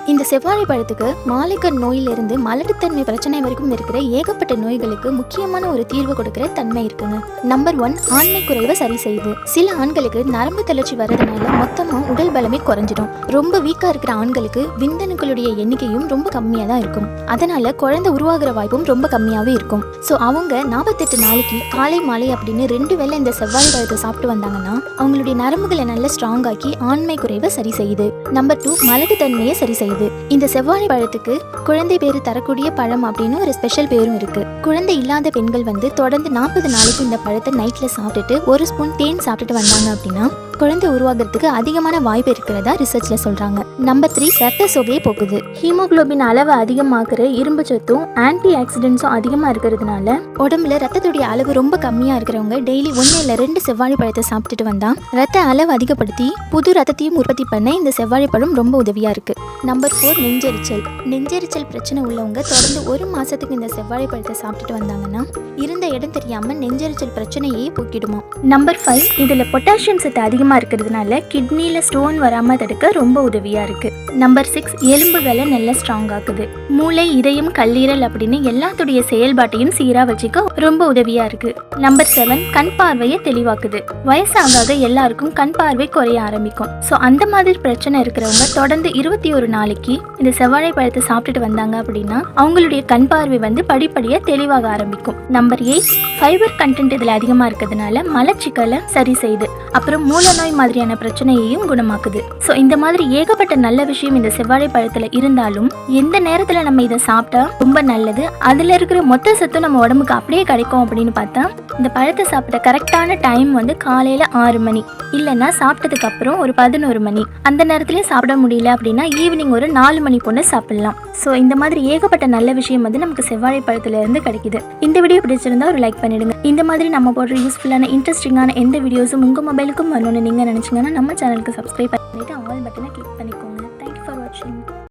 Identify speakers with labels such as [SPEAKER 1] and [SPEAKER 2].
[SPEAKER 1] இந்த செவ்வாழை பழத்துக்கு மாலைக்கண் நோயிலிருந்து மலட்டுத்தன்மை பிரச்சனை வரைக்கும் இருக்கிற ஏகப்பட்ட நோய்களுக்கு முக்கியமான ஒரு தீர்வு கொடுக்கிற தன்மை இருக்குங்க. நம்பர் 1, ஆண்மை குறைவை சரி செய்யுது. சில ஆண்களுக்கு நரம்பு தளர்ச்சி வர்றதுனால மொத்தமா உடல் பலமே குறைஞ்சிடும். ரொம்ப வீக்கா இருக்கிற ஆண்களுக்கு விந்தணுக்களுடைய எண்ணிக்கையும் ரொம்ப கம்மியா தான் இருக்கும். அதனால குழந்தை உருவாகிற வாய்ப்பும் ரொம்ப கம்மியாவே இருக்கும். ஸோ அவங்க 48 நாளைக்கு காலை மாலை அப்படின்னு 2 வேளை இந்த செவ்வாழை பழத்தை சாப்பிட்டு வந்தாங்கன்னா அவங்களுடைய நரம்புகளை நல்லா ஸ்ட்ராங் ஆக்கி ஆண்மை குறைவை சரி செய்யுது. நம்பர் 2, மலட்டுத்தன்மையை சரி செய்யுது. இந்த செவ்வாழை பழத்துக்கு குழந்தை பேரு தரக்கூடிய பழம் அப்படின்னு ஒரு ஸ்பெஷல் பேரும் இருக்கு. குழந்தை இல்லாத பெண்கள் தொடர்ந்து 40 நாளைக்கு இந்த பழத்தை நைட்ல சாப்பிட்டுட்டு 1 ஸ்பூன் தேன் சாப்பிட்டுட்டு வந்தாங்க அப்படின்னா குழந்தை உருவாகிறதுக்கு அதிகமான வாய்ப்பு இருக்கிறதா ரிசர்ச்ல சொல்றாங்க. நம்பர் 3, ரத்த சோகையை போக்குது. ஹீமோகுளோபின் அளவு அதிகமாக்குற இரும்பு சத்தும் ஆன்டி ஆக்சிடென்ட்ஸும் அதிகமா இருக்கிறதுனால உடம்புல ரத்தத்துடைய அளவு ரொம்ப கம்மியா இருக்கிறவங்க டெய்லி 1 இல்ல 2 செவ்வாழை பழத்தை சாப்பிட்டுட்டு வந்தா ரத்த அளவு அதிகப்படுத்தி புது ரத்தத்தையும் உற்பத்தி பண்ண இந்த செவ்வாழை பழம் ரொம்ப உதவியா இருக்கு. நம்பர் 4, நெஞ்செரிச்சல். நெஞ்செரிச்சல் பிரச்சனை உள்ளவங்க தொடர்ந்து 1 மாசத்துக்கு இந்த செவ்வாழை பழத்தை சாப்பிட்டுட்டு வந்தாங்கன்னா இருந்த இடம் தெரியாம நெஞ்செரிச்சல் பிரச்சனையே போக்கிடுமா. நம்பர் 5, இதுல பொட்டாசியம் சத்து அதிகமா இருக்கிறதுனால கிட்னில ஸ்டோன் வராம தடுக்க ரொம்ப உதவியா இருக்கு. நம்பர் 6, எலும்புகளை நல்லா ஸ்ட்ராங் ஆக்குது. மூளை, இதயம், கல்லீரல் அப்படின்னு எல்லாத்துடைய செயல்பாட்டையும் சீரா வச்சுக்க ரொம்ப உதவியா இருக்கு. நம்பர் 7, கண் பார்வையை தெளிவாக்குது. வயசாக எல்லாருக்கும் கண் பார்வை குறைய ஆரம்பிக்கும். ஸோ அந்த மாதிரி பிரச்சனை இருக்கிறவங்க தொடர்ந்து 21 நாளைக்கு இந்த செவ்வாழை பழத்தை சாப்பிட்டுட்டு வந்தாங்க அப்படின்னா அவங்களுடைய கண் பார்வை படிப்படியா தெளிவாக ஆரம்பிக்கும். நம்பர் 8, ஃபைபர் கண்டென்ட் இதுல அதிகமா இருக்கிறதுனால மலச்சிக்கலை சரி செய்யுது. அப்புறம் மூல நோய் மாதிரியான பிரச்சனையையும் குணமாக்குது. ஸோ இந்த மாதிரி ஏகப்பட்ட நல்ல விஷயம் இந்த செவ்வாழை பழத்துல இருந்தாலும் எந்த நேரத்துல நம்ம இதை சாப்பிட்டா ரொம்ப நல்லது, அதுல இருக்கிற மொத்த சத்தும் நம்ம உடம்புக்கு அப்படியே கிடைக்கும் அப்படின்னு பார்த்தா இந்த பழத்தை சாப்பிட்ட கரெக்டான டைம் காலையில 6 மணி இல்லைன்னா சாப்பிட்டதுக்கு அப்புறம் ஒரு 11 மணி. அந்த நேரத்திலேயே சாப்பிட முடியல அப்படின்னா ஈவினிங் ஒரு 4 மணி போல சாப்பிடலாம். ஸோ இந்த மாதிரி ஏகப்பட்ட நல்ல விஷயம் நமக்கு செவ்வாழை பழத்துல இருந்து கிடைக்குது. இந்த வீடியோ பிடிச்சிருந்தா ஒரு லைக் பண்ணிடுங்க. இந்த மாதிரி நம்ம போடுற யூஸ்ஃபுல்லான இன்ட்ரெஸ்டிங்கான எந்த வீடியோஸும் உங்க மொபைலுக்கும் வரணும்னு நீங்க நினைச்சீங்கன்னா நம்ம சேனலுக்கு சப்ஸ்கிரைப் பண்ணிட்டு ஆல் பட்டனை கிளிக்